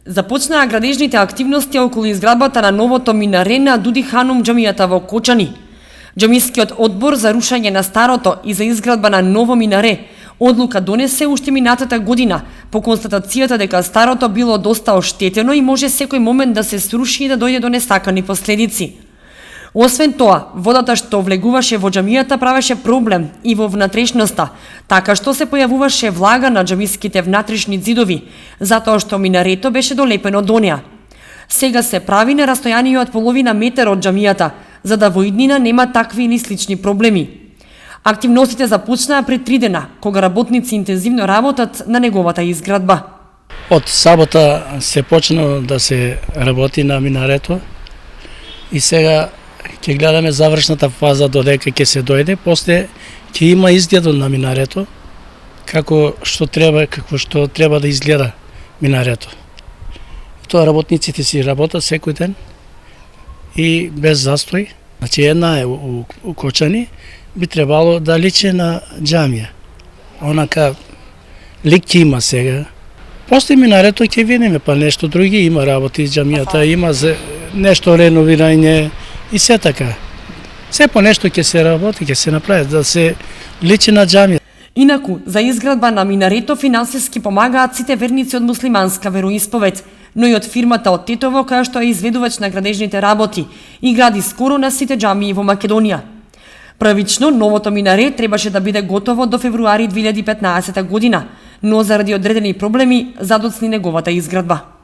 Започнаа градежните активности околу изградбата на новото минаре на Дуди Ханум џамијата во Кочани. Џамискиот одбор за рушање на старото и за изградба на ново минаре одлука донесе уште минатата година по констатацијата дека старото било доста оштетено и може секој момент да се сруши и да дојде до несакани последици. Освен тоа, водата што влегуваше во џамијата правеше проблем и во внатрешноста, така што се појавуваше влага на џамиските внатрешни ѕидови, затоа што минарето беше долепено до неа. Сега се прави на растојание од половина метар од џамијата, за да во иднина нема такви или слични проблеми. Активностите започнаа пред 3 дена, кога работници интензивно работат на неговата изградба. Од сабота се почна да се работи на минарето и сега ќе гледаме завршната фаза додека ќе се дојде, после ќе има изглед на минарето, како што треба да изгледа минарето. Тоа работниците си работат секој ден и без застој. Значи една е у Кочани, би требало да личи на џамија. Онака лик ќе има сега. После минарето ќе видиме, па нешто други има работи, џамијата има нешто реновирање и се така. Се по нешто ќе се работи, ќе се направи да се личи на џамија. Инаку, за изградба на минарето финансиски помагаат сите верници од муслиманска вероисповед, но и од фирмата од Тетово, која што е изведувач на градежните работи и гради скоро на сите џамии во Македонија. Правично, новото минаре требаше да биде готово до февруари 2015 година, но заради одредени проблеми задоцни неговата изградба.